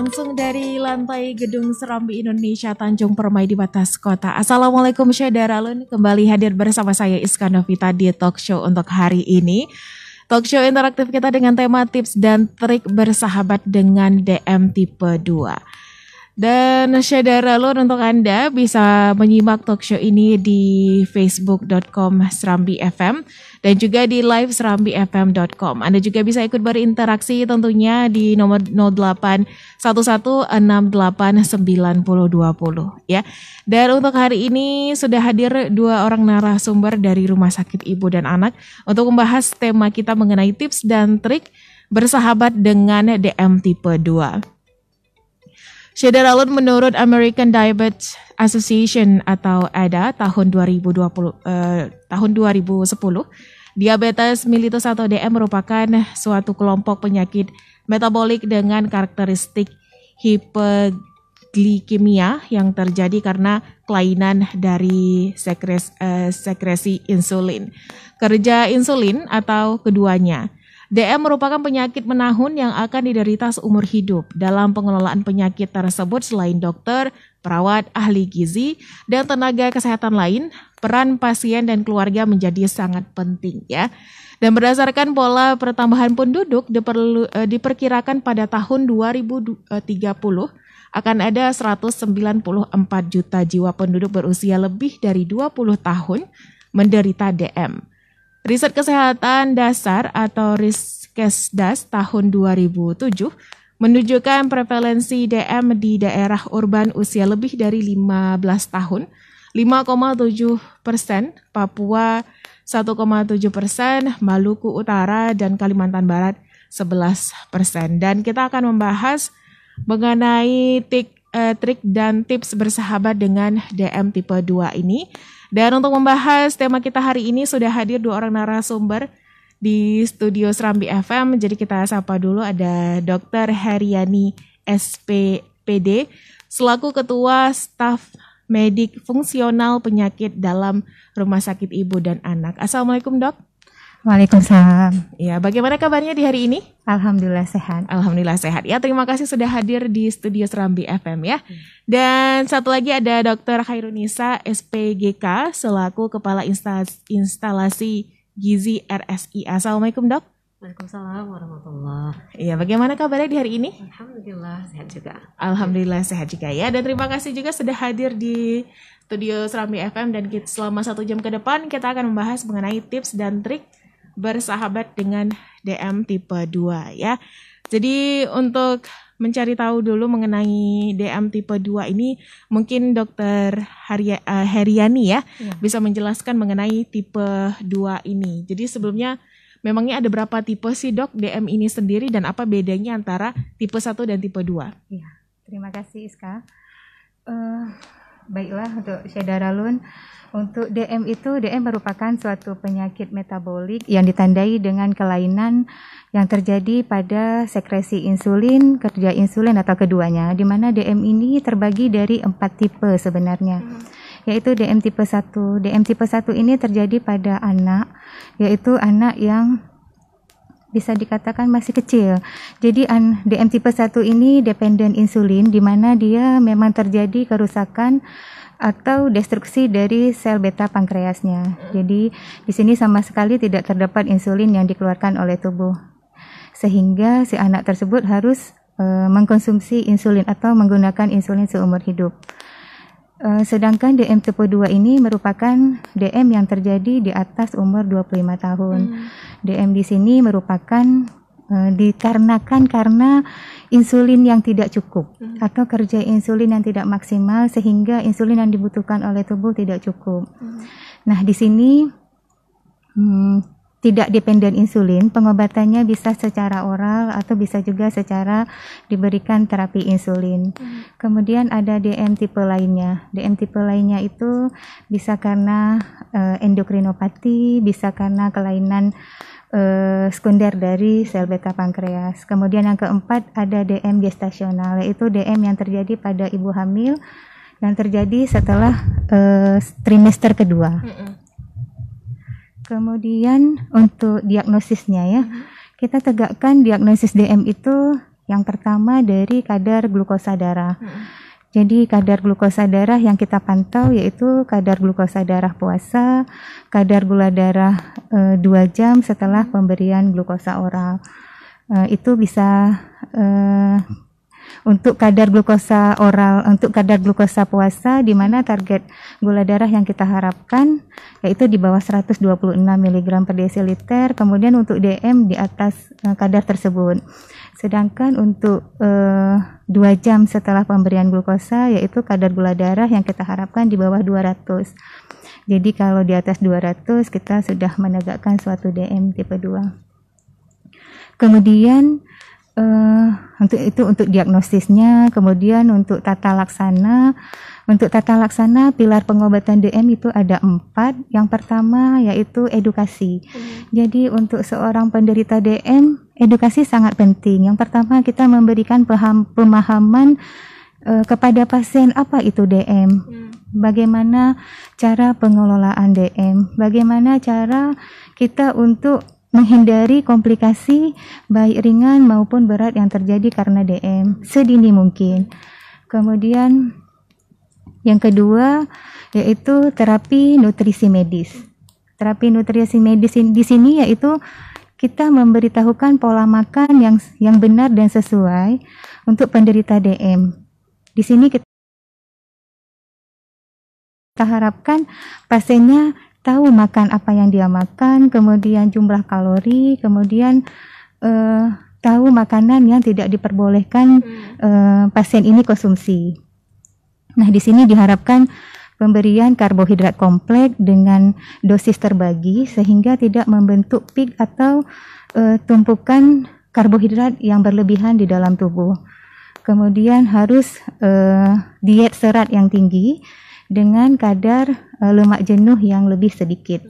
langsung dari lantai Gedung Serambi Indonesia Tanjung Permai di Batas Kota. Assalamualaikum Syadaralun, kembali hadir bersama saya Iska Novita di talk show untuk hari ini. Talk show interaktif kita dengan tema tips dan trik bersahabat dengan DM tipe 2. Dan Syadaralun, untuk Anda bisa menyimak talk show ini di facebook.com/Serambi FM dan juga di live serambifm.com. Anda juga bisa ikut berinteraksi tentunya di nomor 0811689020 ya. Dan untuk hari ini sudah hadir 2 orang narasumber dari Rumah Sakit Ibu dan Anak untuk membahas tema kita mengenai tips dan trik bersahabat dengan DM tipe 2. Syadaralun, menurut American Diabetes Association atau ADA tahun 2010, diabetes mellitus atau DM merupakan suatu kelompok penyakit metabolik dengan karakteristik hipoglikemia yang terjadi karena kelainan dari sekresi insulin, kerja insulin atau keduanya. DM merupakan penyakit menahun yang akan diderita seumur hidup. Dalam pengelolaan penyakit tersebut, selain dokter, perawat, ahli gizi, dan tenaga kesehatan lain, peran pasien dan keluarga menjadi sangat penting ya. Dan berdasarkan pola pertambahan penduduk, diperkirakan pada tahun 2030 akan ada 194 juta jiwa penduduk berusia lebih dari 20 tahun menderita DM. Riset Kesehatan Dasar atau Riskesdas tahun 2007 menunjukkan prevalensi DM di daerah urban usia lebih dari 15 tahun, 5,7%, Papua 1,7%, Maluku Utara dan Kalimantan Barat 11%. Dan kita akan membahas mengenai trik dan tips bersahabat dengan DM tipe 2 ini. Dan untuk membahas tema kita hari ini sudah hadir 2 orang narasumber di studio Serambi FM. Jadi kita sapa dulu, ada Dr. Heriani SPPD selaku Ketua Staf Medik Fungsional Penyakit dalam Rumah Sakit Ibu dan Anak. Assalamualaikum, Dok. Waalaikumsalam. Ya, bagaimana kabarnya di hari ini? Alhamdulillah sehat. Alhamdulillah sehat. Ya, terima kasih sudah hadir di studio Serambi FM ya. Dan satu lagi ada Dr. Khairunisa SPGK selaku Kepala Instalasi Gizi RSI. Assalamualaikum, Dok. Waalaikumsalam warahmatullahi. Iya, bagaimana kabarnya di hari ini? Alhamdulillah sehat juga. Alhamdulillah sehat juga ya. Dan terima kasih juga sudah hadir di studio Serambi FM, dan selama 1 jam ke depan kita akan membahas mengenai tips dan trik bersahabat dengan DM tipe 2 ya. Jadi untuk mencari tahu dulu mengenai DM tipe 2 ini, mungkin Dr. Heriani ya bisa menjelaskan mengenai tipe 2 ini. Jadi sebelumnya memangnya ada berapa tipe sih, Dok, DM ini sendiri, dan apa bedanya antara tipe 1 dan tipe 2? Ya, terima kasih Iska. Baiklah, untuk Syadaralun, untuk DM merupakan suatu penyakit metabolik yang ditandai dengan kelainan yang terjadi pada sekresi insulin, kerja insulin atau keduanya, di mana DM ini terbagi dari 4 tipe sebenarnya, yaitu DM tipe 1. DM tipe 1 ini terjadi pada anak, yaitu anak yang bisa dikatakan masih kecil. Jadi DM tipe 1 ini dependent insulin, di mana dia memang terjadi kerusakan atau destruksi dari sel beta pankreasnya. Jadi di sini sama sekali tidak terdapat insulin yang dikeluarkan oleh tubuh, sehingga si anak tersebut harus mengkonsumsi insulin atau menggunakan insulin seumur hidup. Sedangkan DM tipe 2 ini merupakan DM yang terjadi di atas umur 25 tahun. DM di sini merupakan dikarenakan karena insulin yang tidak cukup atau kerja insulin yang tidak maksimal, sehingga insulin yang dibutuhkan oleh tubuh tidak cukup. Nah, di sini tidak dependen insulin, pengobatannya bisa secara oral atau bisa juga secara diberikan terapi insulin. Kemudian ada DM tipe lainnya. DM tipe lainnya itu bisa karena endokrinopati, bisa karena kelainan sekunder dari sel beta pankreas. Kemudian yang keempat ada DM gestasional, yaitu DM yang terjadi pada ibu hamil yang terjadi setelah trimester kedua. Kemudian untuk diagnosisnya ya, kita tegakkan diagnosis DM itu Yang pertama dari kadar glukosa darah. Jadi kadar glukosa darah yang kita pantau yaitu kadar glukosa darah puasa, kadar gula darah 2 jam setelah pemberian glukosa oral. Itu bisa untuk kadar glukosa oral, untuk kadar glukosa puasa di mana target gula darah yang kita harapkan yaitu di bawah 126 mg per desiliter, kemudian untuk DM di atas kadar tersebut. Sedangkan untuk 2 jam setelah pemberian glukosa yaitu kadar gula darah yang kita harapkan di bawah 200. Jadi kalau di atas 200 kita sudah menegakkan suatu DM tipe 2. Kemudian untuk diagnosisnya, kemudian untuk tata laksana. Untuk tata laksana pilar pengobatan DM itu ada 4. Yang pertama yaitu edukasi. Jadi untuk seorang penderita DM, edukasi sangat penting. Yang pertama kita memberikan pemahaman kepada pasien apa itu DM. Bagaimana cara pengelolaan DM, bagaimana cara kita untuk menghindari komplikasi baik ringan maupun berat yang terjadi karena DM sedini mungkin. Kemudian yang kedua yaitu terapi nutrisi medis. Terapi nutrisi medis di sini yaitu kita memberitahukan pola makan yang benar dan sesuai untuk penderita DM. Di sini kita harapkan pasiennya tahu makan apa yang dia makan, kemudian jumlah kalori, kemudian tahu makanan yang tidak diperbolehkan pasien ini konsumsi. Nah, di sini diharapkan pemberian karbohidrat kompleks dengan dosis terbagi sehingga tidak membentuk peak atau tumpukan karbohidrat yang berlebihan di dalam tubuh. Kemudian harus diet serat yang tinggi dengan kadar lemak jenuh yang lebih sedikit.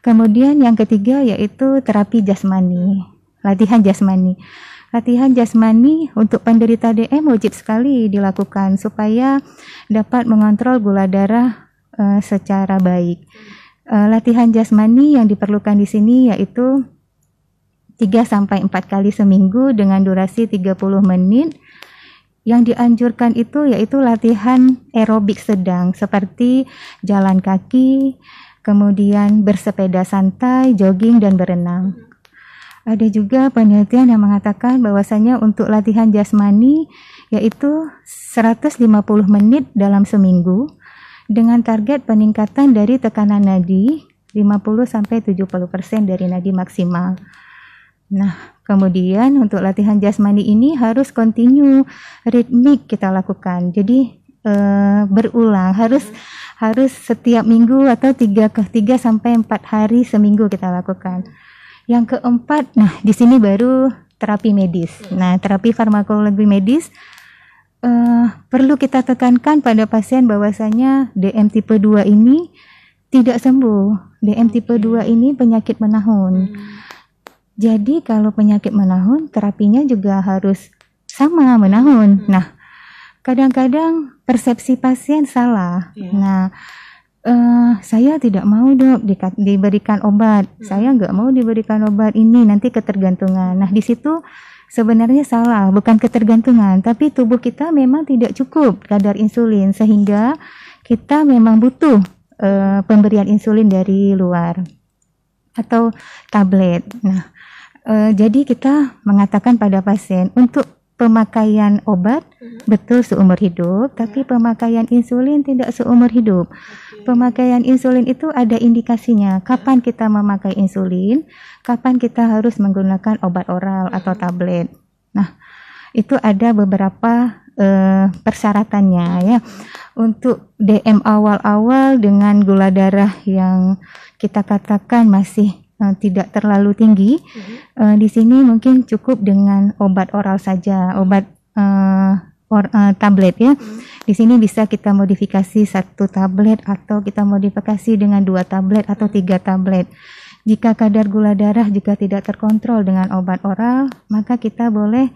Kemudian yang ketiga yaitu terapi jasmani, latihan jasmani. Latihan jasmani untuk penderita DM wajib sekali dilakukan supaya dapat mengontrol gula darah secara baik. Latihan jasmani yang diperlukan di sini yaitu 3-4 kali seminggu dengan durasi 30 menit. Yang dianjurkan itu yaitu latihan aerobik sedang seperti jalan kaki, kemudian bersepeda santai, jogging, dan berenang. Ada juga penelitian yang mengatakan bahwasanya untuk latihan jasmani yaitu 150 menit dalam seminggu dengan target peningkatan dari tekanan nadi 50-70% dari nadi maksimal. Nah, kemudian untuk latihan jasmani ini harus continue, ritmik kita lakukan. Jadi berulang, harus setiap minggu atau 3-4 hari seminggu kita lakukan. Yang keempat, nah di sini baru terapi medis. Nah, terapi farmakologi medis perlu kita tekankan pada pasien bahwasanya DM tipe 2 ini tidak sembuh. DM tipe 2 ini penyakit menahun. Jadi kalau penyakit menahun, terapinya juga harus sama menahun. Nah, kadang-kadang persepsi pasien salah. Nah, saya tidak mau dok diberikan obat. Saya nggak mau diberikan obat ini, nanti ketergantungan. Nah, di situ sebenarnya salah, bukan ketergantungan, tapi tubuh kita memang tidak cukup kadar insulin sehingga kita memang butuh pemberian insulin dari luar atau tablet. Nah, jadi kita mengatakan pada pasien untuk pemakaian obat betul seumur hidup, tapi pemakaian insulin tidak seumur hidup. Pemakaian insulin itu ada indikasinya, kapan kita memakai insulin, kapan kita harus menggunakan obat oral atau tablet. Nah, itu ada beberapa persyaratannya ya. Untuk DM awal-awal dengan gula darah yang kita katakan masih tidak terlalu tinggi, di sini mungkin cukup dengan obat oral saja, obat tablet ya. Di sini bisa kita modifikasi 1 tablet atau kita modifikasi dengan 2 tablet atau 3 tablet. Jika kadar gula darah juga tidak terkontrol dengan obat oral, maka kita boleh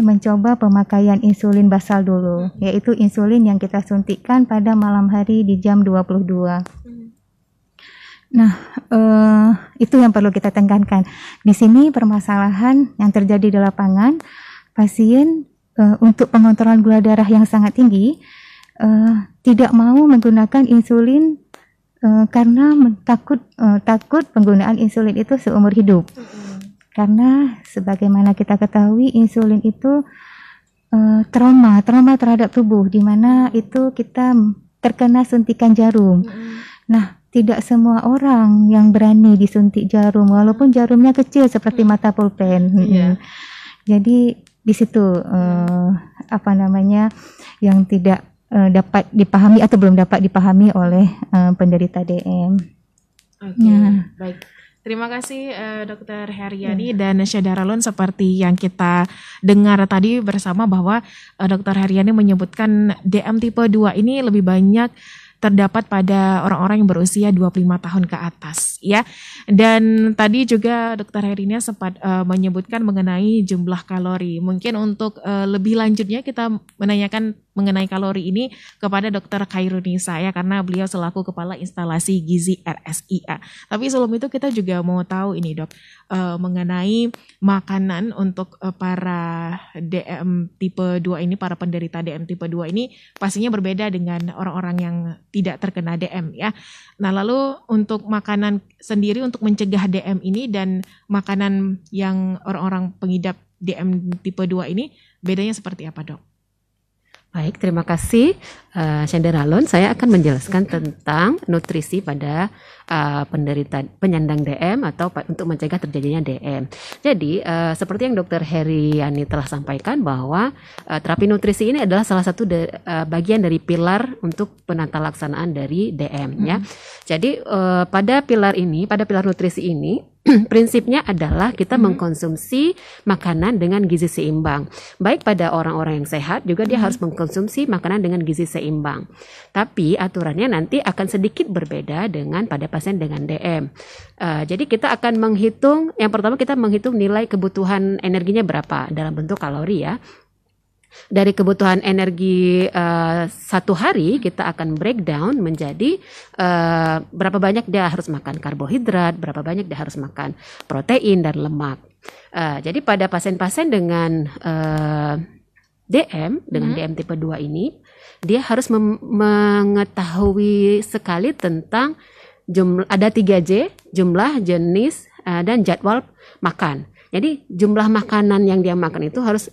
mencoba pemakaian insulin basal dulu, yaitu insulin yang kita suntikkan pada malam hari di jam 22. Nah, itu yang perlu kita tekankan. Di sini permasalahan yang terjadi di lapangan, pasien untuk pengontrolan gula darah yang sangat tinggi tidak mau menggunakan insulin karena takut penggunaan insulin itu seumur hidup. Karena sebagaimana kita ketahui insulin itu trauma terhadap tubuh, di mana itu kita terkena suntikan jarum. Nah, tidak semua orang yang berani disuntik jarum, walaupun jarumnya kecil seperti mata pulpen. Jadi di situ yang tidak dapat dipahami atau belum dapat dipahami oleh penderita DM. Baik. Terima kasih Dr. Heriani dan Syadaralun. Seperti yang kita dengar tadi bersama bahwa Dr. Heriani menyebutkan DM tipe 2 ini lebih banyak terdapat pada orang-orang yang berusia 25 tahun ke atas, ya. Dan tadi juga Dr. Heriani sempat menyebutkan mengenai jumlah kalori. Mungkin untuk lebih lanjutnya kita menanyakan mengenai kalori ini kepada Dr. Khairunisa, ya, karena beliau selaku Kepala Instalasi Gizi RSIA. Tapi sebelum itu kita juga mau tahu ini, Dok, mengenai makanan untuk para DM tipe 2 ini, para penderita DM tipe 2 ini pastinya berbeda dengan orang-orang yang tidak terkena DM, ya. Nah, lalu untuk makanan sendiri untuk mencegah DM ini dan makanan yang orang-orang pengidap DM tipe 2 ini bedanya seperti apa, Dok? Baik, terima kasih Syadaralun. Saya akan menjelaskan tentang nutrisi pada penderita penyandang DM atau untuk mencegah terjadinya DM. Jadi seperti yang Dr. Heriani telah sampaikan bahwa terapi nutrisi ini adalah salah satu bagian dari pilar untuk penata laksanaan dari DM, ya. Jadi pada pilar nutrisi ini prinsipnya adalah kita mengkonsumsi makanan dengan gizi seimbang. Baik pada orang-orang yang sehat juga dia harus mengkonsumsi makanan dengan gizi seimbang. Tapi aturannya nanti akan sedikit berbeda dengan pada pasien dengan DM. Jadi kita akan menghitung, yang pertama kita menghitung nilai kebutuhan energinya berapa dalam bentuk kalori, ya. Dari kebutuhan energi satu hari kita akan breakdown menjadi berapa banyak dia harus makan karbohidrat, berapa banyak dia harus makan protein dan lemak. Jadi pada pasien-pasien dengan DM tipe 2 ini, dia harus mengetahui sekali tentang ada 3J, jumlah, jenis, dan jadwal makan. Jadi jumlah makanan yang dia makan itu harus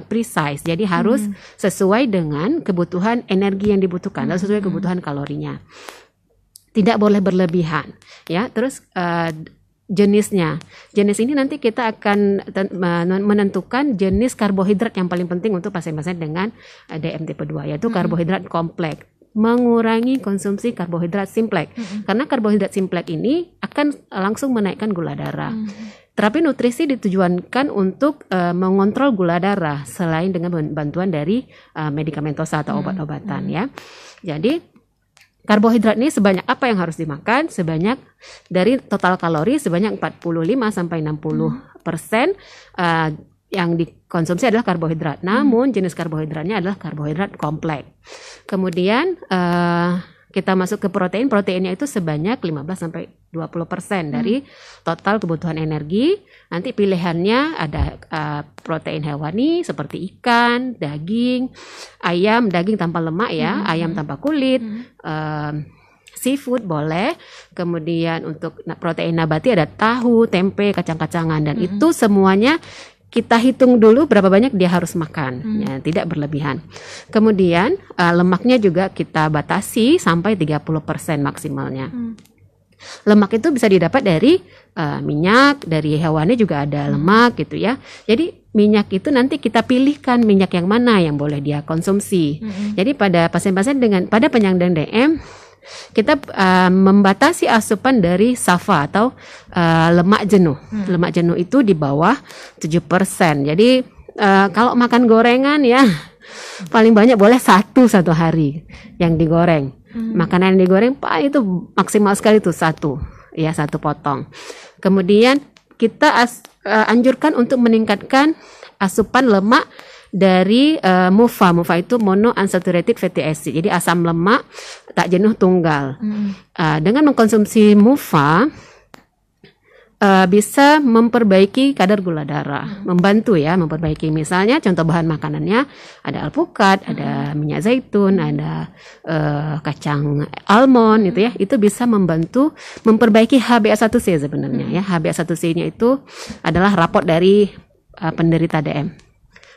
precise, jadi harus sesuai dengan kebutuhan energi yang dibutuhkan, dan sesuai kebutuhan kalorinya. Tidak boleh berlebihan, ya. Terus jenisnya, jenis ini nanti kita akan menentukan jenis karbohidrat yang paling penting untuk pasien-pasien dengan DM tipe 2, yaitu karbohidrat kompleks. Mengurangi konsumsi karbohidrat simplek, karena karbohidrat simplek ini akan langsung menaikkan gula darah. Terapi nutrisi ditujuankan untuk mengontrol gula darah selain dengan bantuan dari medikamentosa atau obat-obatan, ya. Jadi karbohidrat ini sebanyak apa yang harus dimakan? Sebanyak dari total kalori sebanyak 45-60% yang dikonsumsi adalah karbohidrat. Namun jenis karbohidratnya adalah karbohidrat kompleks. Kemudian kita masuk ke protein. Proteinnya itu sebanyak 15-20% dari total kebutuhan energi. Nanti pilihannya ada protein hewani seperti ikan, daging, ayam, daging tanpa lemak, ya, ayam tanpa kulit, seafood boleh. Kemudian untuk protein nabati ada tahu, tempe, kacang-kacangan, dan itu semuanya kita hitung dulu berapa banyak dia harus makan, ya, tidak berlebihan. Kemudian lemaknya juga kita batasi sampai 30% maksimalnya. Lemak itu bisa didapat dari minyak, dari hewani juga ada lemak gitu, ya. Jadi minyak itu nanti kita pilihkan minyak yang mana yang boleh dia konsumsi. Jadi pada pasien-pasien pada penyandang DM kita membatasi asupan dari SAFA atau lemak jenuh. Lemak jenuh itu di bawah 7%. Jadi kalau makan gorengan, ya, paling banyak boleh satu hari yang digoreng. Makanan yang digoreng itu maksimal sekali itu satu potong. Kemudian kita anjurkan untuk meningkatkan asupan lemak dari MUFA. MUFA itu monounsaturated fatty acid. Jadi asam lemak tak jenuh tunggal. Dengan mengkonsumsi MUFA bisa memperbaiki kadar gula darah, membantu ya, memperbaiki. Misalnya contoh bahan makanannya ada alpukat, ada minyak zaitun, ada kacang almond gitu ya. Itu bisa membantu memperbaiki HbA1c sebenarnya ya. HbA1c-nya itu adalah raport dari penderita DM,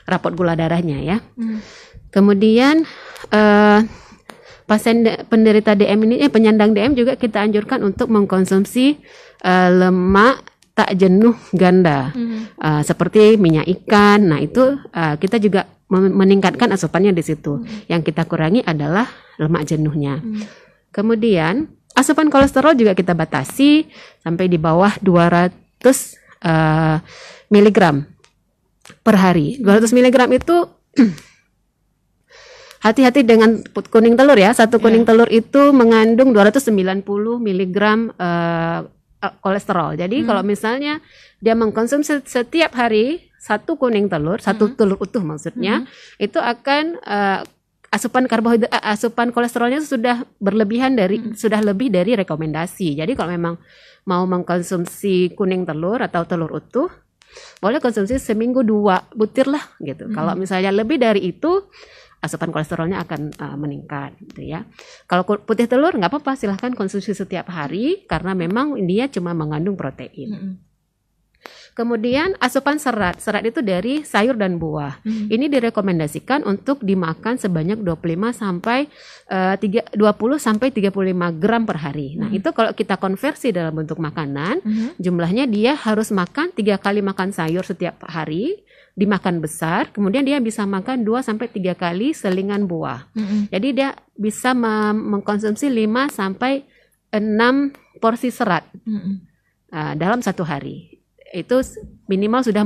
raport gula darahnya ya. Kemudian pasien penderita DM ini, penyandang DM juga kita anjurkan untuk mengkonsumsi lemak tak jenuh ganda, seperti minyak ikan. Nah itu kita juga meningkatkan asupannya di situ. Yang kita kurangi adalah lemak jenuhnya. Kemudian asupan kolesterol juga kita batasi sampai di bawah 200 miligram per hari. 200 miligram itu hati-hati dengan kuning telur ya. Satu kuning telur itu mengandung 290 miligram kolesterol. Jadi kalau misalnya dia mengkonsumsi setiap hari satu kuning telur, satu telur utuh maksudnya, itu akan asupan karbohidrat, asupan kolesterolnya sudah berlebihan dari sudah lebih dari rekomendasi. Jadi kalau memang mau mengkonsumsi kuning telur atau telur utuh, boleh konsumsi seminggu 2 butir lah gitu. Kalau misalnya lebih dari itu, asupan kolesterolnya akan meningkat gitu ya. Kalau putih telur nggak apa-apa, silahkan konsumsi setiap hari karena memang dia cuma mengandung protein. Kemudian asupan serat. Serat itu dari sayur dan buah. Ini direkomendasikan untuk dimakan sebanyak 20 sampai 35 gram per hari. Nah, itu kalau kita konversi dalam bentuk makanan, jumlahnya dia harus makan 3 kali makan sayur setiap hari, dimakan besar, kemudian dia bisa makan 2 sampai 3 kali selingan buah. Jadi dia bisa mengkonsumsi 5 sampai 6 porsi serat dalam satu hari. Itu minimal sudah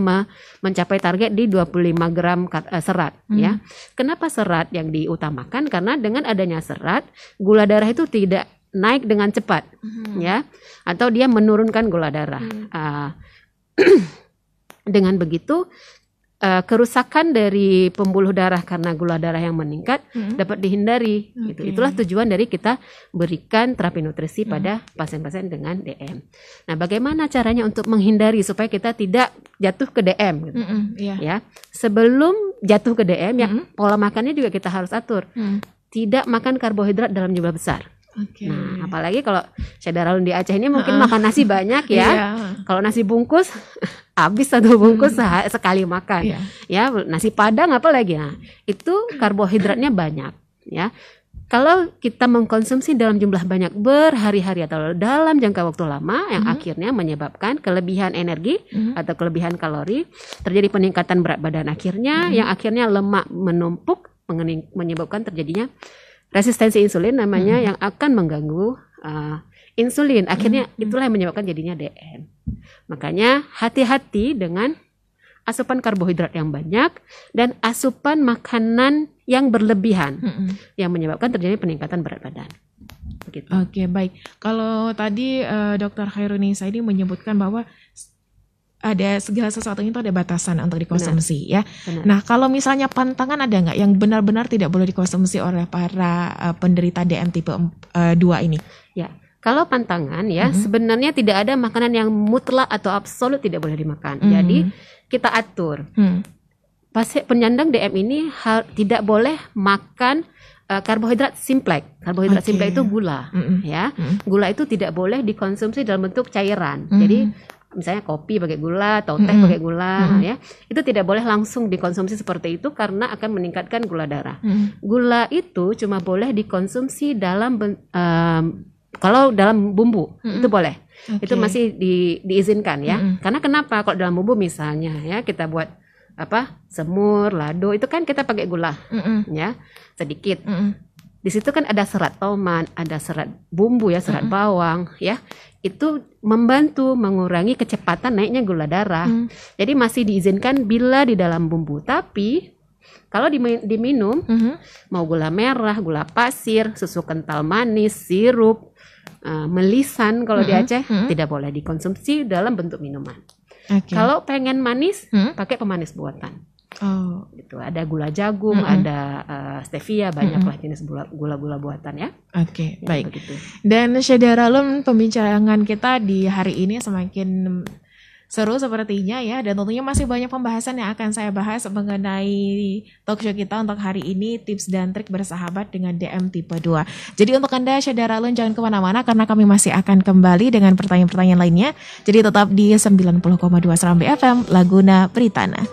mencapai target di 25 gram serat ya. Kenapa serat yang diutamakan? Karena dengan adanya serat, gula darah itu tidak naik dengan cepat ya, atau dia menurunkan gula darah. Dengan begitu kerusakan dari pembuluh darah karena gula darah yang meningkat dapat dihindari. Gitu. Itulah tujuan dari kita berikan terapi nutrisi pada pasien-pasien dengan DM. Nah, bagaimana caranya untuk menghindari supaya kita tidak jatuh ke DM? Gitu. Ya, sebelum jatuh ke DM, ya pola makannya juga kita harus atur. Tidak makan karbohidrat dalam jumlah besar. Nah, apalagi kalau saya Daralun di Aceh ini mungkin makan nasi banyak ya. Kalau nasi bungkus habis satu bungkus sekali makan. Ya, nasi Padang apalagi. Nah, itu karbohidratnya banyak ya. Kalau kita mengkonsumsi dalam jumlah banyak berhari-hari atau dalam jangka waktu lama yang akhirnya menyebabkan kelebihan energi atau kelebihan kalori, terjadi peningkatan berat badan akhirnya yang akhirnya lemak menumpuk menyebabkan terjadinya resistensi insulin namanya yang akan mengganggu insulin. Akhirnya itulah yang menyebabkan jadinya DM. Makanya hati-hati dengan asupan karbohidrat yang banyak dan asupan makanan yang berlebihan yang menyebabkan terjadi peningkatan berat badan. Begitu. Oke, baik. Kalau tadi Dr. Khairunisa ini menyebutkan bahwa ada segala sesuatunya itu ada batasan untuk dikonsumsi. Benar. Ya. Nah, kalau misalnya pantangan ada nggak yang benar-benar tidak boleh dikonsumsi oleh para penderita DM tipe 2 ini? Ya, kalau pantangan ya sebenarnya tidak ada makanan yang mutlak atau absolut tidak boleh dimakan. Jadi kita atur. Pasien penyandang DM ini tidak boleh makan karbohidrat simplek. Karbohidrat simplek itu gula, ya. Gula itu tidak boleh dikonsumsi dalam bentuk cairan. Jadi misalnya kopi pakai gula atau teh pakai gula ya, itu tidak boleh langsung dikonsumsi seperti itu karena akan meningkatkan gula darah. Gula itu cuma boleh dikonsumsi dalam kalau dalam bumbu itu boleh, itu masih diizinkan ya. Karena kenapa? Kalau dalam bumbu misalnya ya kita buat semur, lado itu kan kita pakai gula ya sedikit. Di situ kan ada serat tomat, ada serat bumbu ya, serat bawang ya. Itu membantu mengurangi kecepatan naiknya gula darah. Jadi masih diizinkan bila di dalam bumbu. Tapi kalau diminum, mau gula merah, gula pasir, susu kental manis, sirup, melisan kalau di Aceh, tidak boleh dikonsumsi dalam bentuk minuman. Kalau pengen manis, pakai pemanis buatan. Oh, Gitu. Ada gula jagung, ada stevia, banyaklah jenis gula-gula buatan ya. oke, Ya, baik. begitu. Dan Syadaralun, pembincangan kita di hari ini semakin seru sepertinya ya, dan tentunya masih banyak pembahasan yang akan saya bahas mengenai talk show kita untuk hari ini, tips dan trik bersahabat dengan DM tipe 2. Jadi untuk Anda Syadaralun jangan kemana-mana karena kami masih akan kembali dengan pertanyaan-pertanyaan lainnya. Jadi tetap di 90,2 Serambi FM, Laguna Pritana.